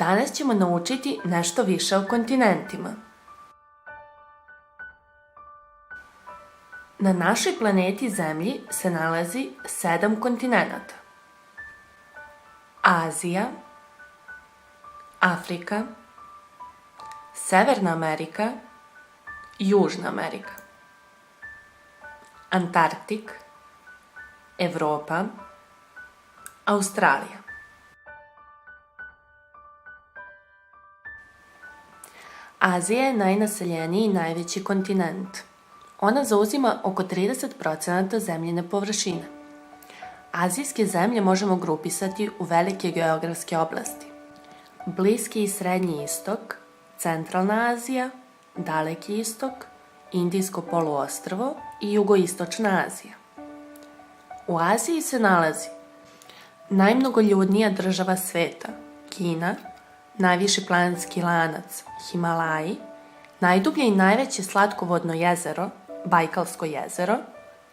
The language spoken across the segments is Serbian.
Danas ćemo naučiti nešto više o kontinentima. Na našoj planeti Zemlji se nalazi 7 kontinenata. Azija, Afrika, Severna Amerika, Južna Amerika, Antarktik, Evropa, Australija. Azija je najnaseljeniji i najveći kontinent. Ona zauzima oko 30% zemljine površine. Azijske zemlje možemo grupisati u velike geografske oblasti. Bliski i Srednji istok, Centralna Azija, Daleki istok, Indijsko poluostrvo i Jugoistočna Azija. U Aziji se nalazi najmnogoljudnija država sveta, Kina, najviši planinski lanac, Himalaji, najdublje i najveće slatkovodno jezero, Bajkalsko jezero,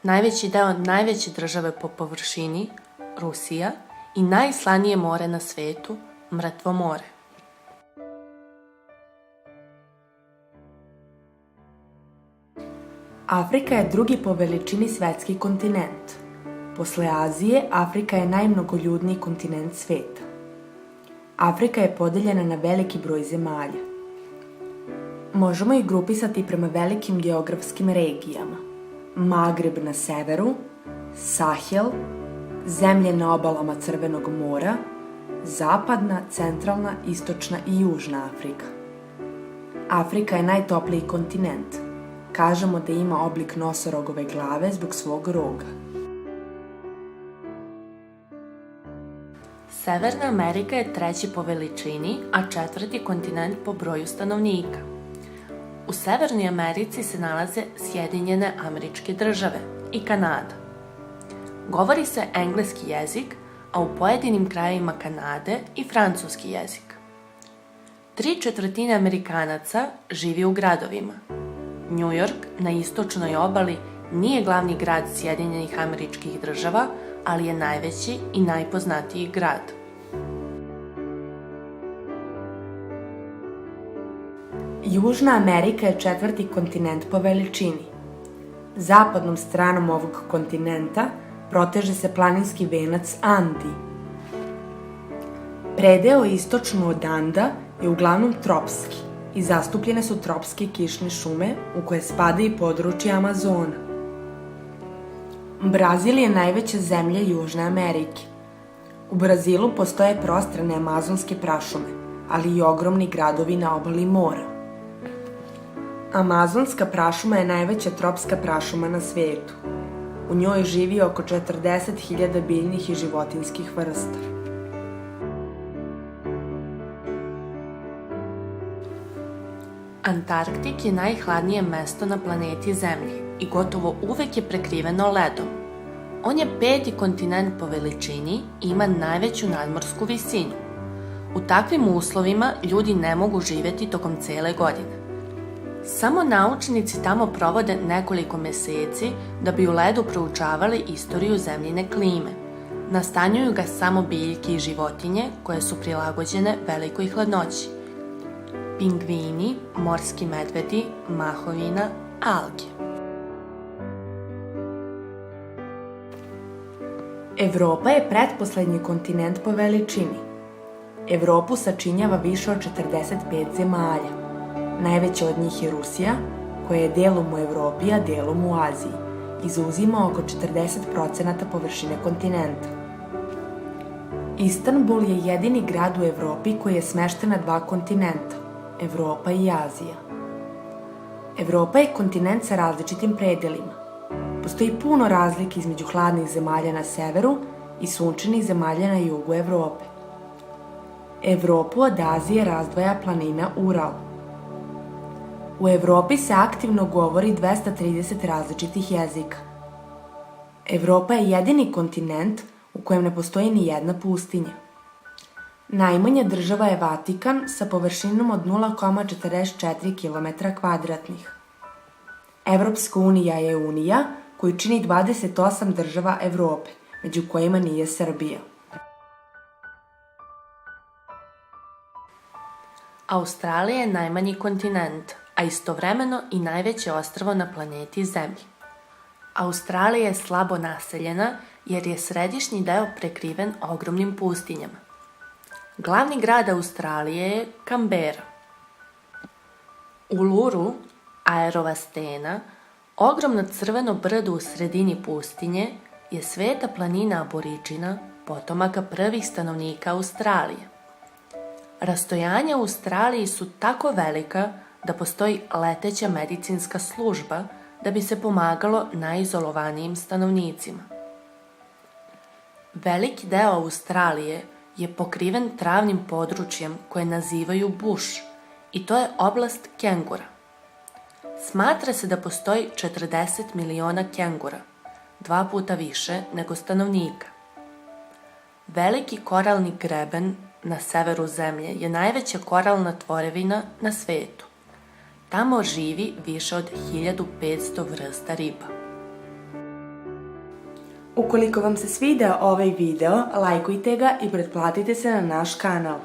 najveći deo najveće države po površini, Rusija, i najslanije more na svetu, Mrtvo more. Afrika je drugi po veličini svetski kontinent. Posle Azije, Afrika je najmnogoljudniji kontinent sveta. Afrika je podeljena na veliki broj zemalja. Možemo ih grupisati prema velikim geografskim regijama. Magreb na severu, Sahel, zemlje na obalama Crvenog mora, zapadna, centralna, istočna i južna Afrika. Afrika je najtopliji kontinent. Kažemo da ima oblik nosorogove glave zbog svog roga. Severna Amerika je treći po veličini, a četvrti kontinent po broju stanovnika. U Severnoj Americi se nalaze Sjedinjene Američke Države i Kanada. Govori se engleski jezik, a u pojedinim krajevima Kanade i francuski jezik. 3/4 Amerikanaca živi u gradovima. New York na istočnoj obali nije glavni grad Sjedinjenih Američkih Država, ali je najveći i najpoznatiji grad. Južna Amerika je četvrti kontinent po veličini. Zapadnom stranom ovog kontinenta proteže se planinski venac Andi. Predeo istočno od Anda je uglavnom tropski i zastupljene su tropske kišne šume u koje spada i područje Amazona. Brazil je najveća zemlja Južne Amerike. U Brazilu postoje prostrane amazonske prašume, ali i ogromni gradovi na obali mora. Amazonska prašuma je najveća tropska prašuma na svetu. U njoj živi oko 40.000 biljnih i životinjskih vrsta. Antarktik je najhladnije mesto na planeti Zemlji i gotovo uvek je prekriveno ledom. On je 5. kontinent po veličini i ima najveću nadmorsku visinu. U takvim uslovima ljudi ne mogu živeti tokom cele godine. Samo naučnici tamo provode nekoliko meseci da bi u ledu proučavali istoriju zemljine klime. Nastanjuju ga samo biljke i životinje koje su prilagođene velikoj hladnoći. Pingvini, morski medvedi, mahovina, alge. Evropa je pretposlednji kontinent po veličini. Evropu sačinjava više od 45 zemalja. Najveća od njih je Rusija, koja je delom u Evropi, a delom u Aziji i zauzima oko 40% površine kontinenta. Istanbul je jedini grad u Evropi koji je smešten na 2 kontinenta, Evropa i Azija. Evropa je kontinent sa različitim predelima. Postoji puno razlike između hladnih zemalja na severu i sunčanih zemalja na jugu Evrope. Evropu od Azije razdvaja planina Ural. U Evropi se aktivno govori 230 različitih jezika. Evropa je jedini kontinent u kojem ne postoji ni jedna pustinja. Najmanja država je Vatikan sa površinom od 0,44 km². Evropska unija je unija koju čini 28 država Evrope, među kojima nije Srbija. Australija je najmanji kontinent, a istovremeno i najveće ostrvo na planeti Zemlji. Australija je slabo naseljena jer je središnji deo prekriven ogromnim pustinjama. Glavni grad Australije je Kambera. Uluru, Ajerova stena, ogromno crveno brdo u sredini pustinje, je sveta planina Aboriđina, potomaka prvih stanovnika Australije. Rastojanja u Australiji su tako velika da postoji leteća medicinska služba da bi se pomagalo najizolovanijim stanovnicima. Veliki deo Australije je pokriven travnim područjem koje nazivaju buš i to je oblast kengura. Smatra se da postoji 40 miliona kengura, 2 puta više nego stanovnika. Veliki koralni greben na severu zemlje je najveća koralna tvorevina na svetu. Tamo živi više od 1500 vrsta riba. Ukoliko vam se svideo ovaj video, lajkujte ga i pretplatite se na naš kanal.